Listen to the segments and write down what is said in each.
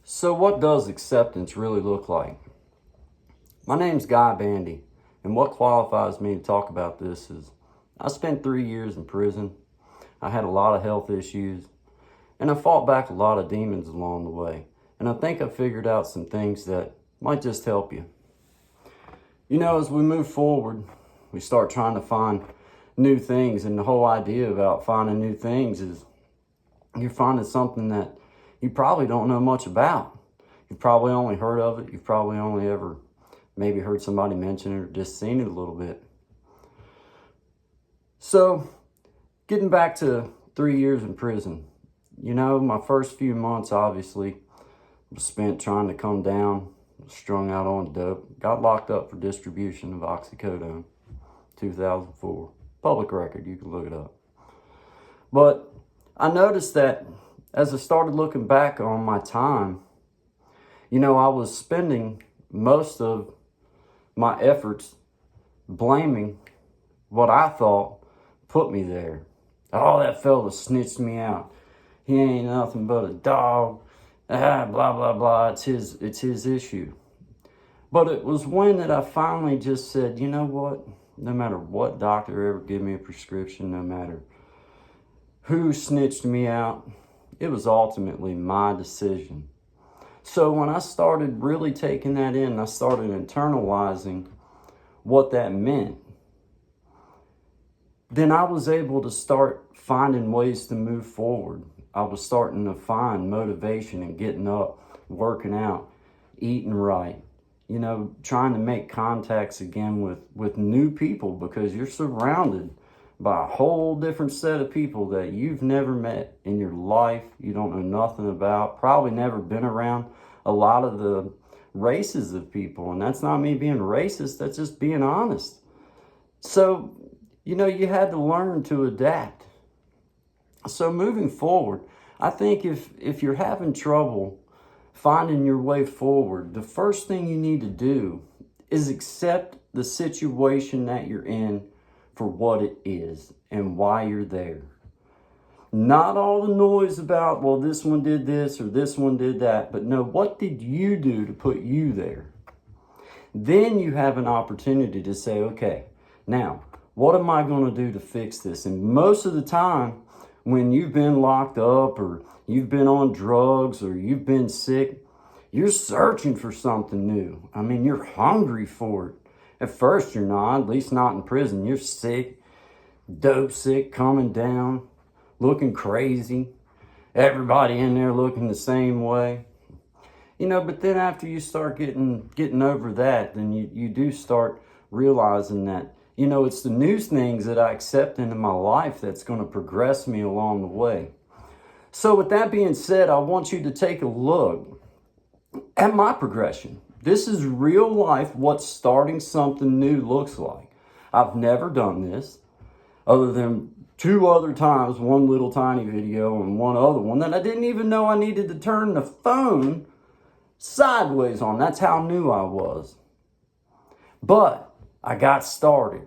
So what does acceptance really look like? My name's Guy Bandy, and what qualifies me to talk about this is I spent 3 years in prison. I had a lot of health issues, and I fought back a lot of demons along the way. And I think I figured out some things that might just help you. You know, as we move forward, we start trying to find new things, and the whole idea about finding new things is you're finding something that you probably don't know much about. You've probably only heard of it. You've probably only ever maybe heard somebody mention it or just seen it a little bit. So, getting back to 3 years in prison, you know, my first few months obviously was spent trying to come down, strung out on dope, got locked up for distribution of oxycodone, 2004. Public record, you can look it up. But I noticed that as I started looking back on my time, you know, I was spending most of my efforts blaming what I thought put me there. Oh, that fella snitched me out. He ain't nothing but a dog. Blah, blah, blah. It's his issue. But it was when that I finally just said, you know what? No matter what doctor ever gave me a prescription, no matter who snitched me out, it was ultimately my decision. So when I started really taking that in, I started internalizing what that meant. Then I was able to start finding ways to move forward. I was starting to find motivation and getting up, working out, eating right, you know, trying to make contacts again with new people, because you're surrounded by a whole different set of people that you've never met in your life. You don't know nothing about, probably never been around a lot of the races of people. And that's not me being racist, that's just being honest. So, you know, you had to learn to adapt. So moving forward, I think if you're having trouble finding your way forward, the first thing you need to do is accept the situation that you're in for what it is and why you're there. Not all the noise about, well, this one did this or this one did that, but no, what did you do to put you there? Then you have an opportunity to say, okay, now, what am I going to do to fix this? And most of the time, when you've been locked up or you've been on drugs or you've been sick, you're searching for something new. I mean, you're hungry for it. At first, you're not, at least not in prison. You're sick, dope sick, coming down, looking crazy. Everybody in there looking the same way. You know, but then after you start getting over that, then you do start realizing that, you know, it's the new things that I accept into my life that's going to progress me along the way. So with that being said, I want you to take a look at my progression. This is real life what starting something new looks like. I've never done this other than 2 other times, one little tiny video and one other one that I didn't even know I needed to turn the phone sideways on. That's how new I was. But I got started.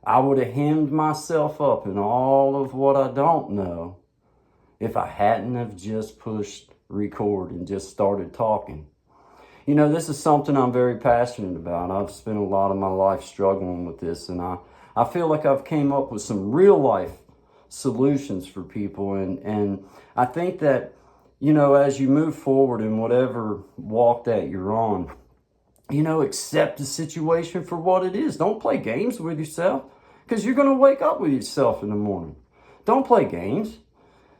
I would have hemmed myself up in all of what I don't know if I hadn't have just pushed record and just started talking. You know, this is something I'm very passionate about. I've spent a lot of my life struggling with this, and I feel like I've came up with some real life solutions for people. And I think that, you know, as you move forward in whatever walk that you're on, you know, accept the situation for what it is. Don't play games with yourself, because you're going to wake up with yourself in the morning. Don't play games.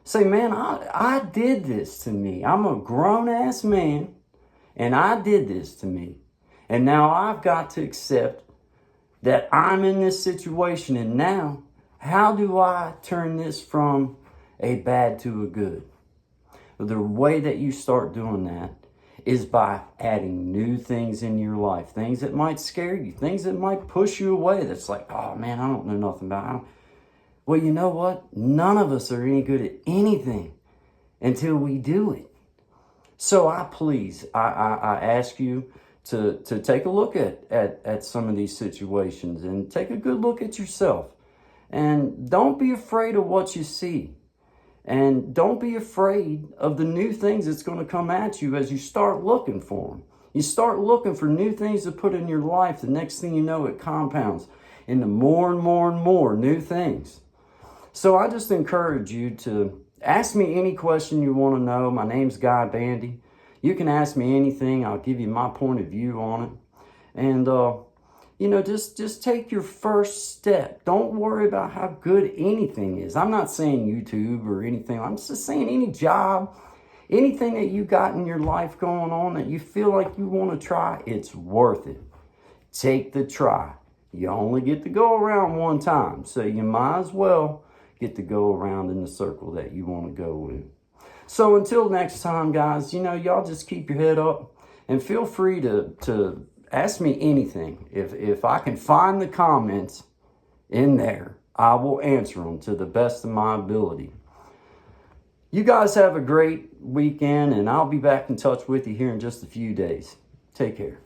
Say, man, I did this to me. I'm a grown-ass man, and I did this to me. And now I've got to accept that I'm in this situation. And now, how do I turn this from a bad to a good? The way that you start doing that is by adding new things in your life. Things that might scare you. Things that might push you away. That's like, oh man, I don't know nothing about it. Well, you know what? None of us are any good at anything until we do it. So I ask you to take a look at some of these situations and take a good look at yourself. And don't be afraid of what you see. And don't be afraid of the new things that's going to come at you as you start looking for them. You start looking for new things to put in your life. The next thing you know, it compounds into more and more and more new things. So I just encourage you to ask me any question you want to know. My name's Guy Bandy. You can ask me anything. I'll give you my point of view on it. And, just take your first step. Don't worry about how good anything is. I'm not saying YouTube or anything. I'm just saying any job, anything that you got in your life going on that you feel like you want to try, it's worth it. Take the try. You only get to go around one time, so you might as well get to go around in the circle that you want to go with. So until next time, guys, y'all just keep your head up and feel free to ask me anything. If I can find the comments in there, I will answer them to the best of my ability. You guys have a great weekend, and I'll be back in touch with you here in just a few days. Take care.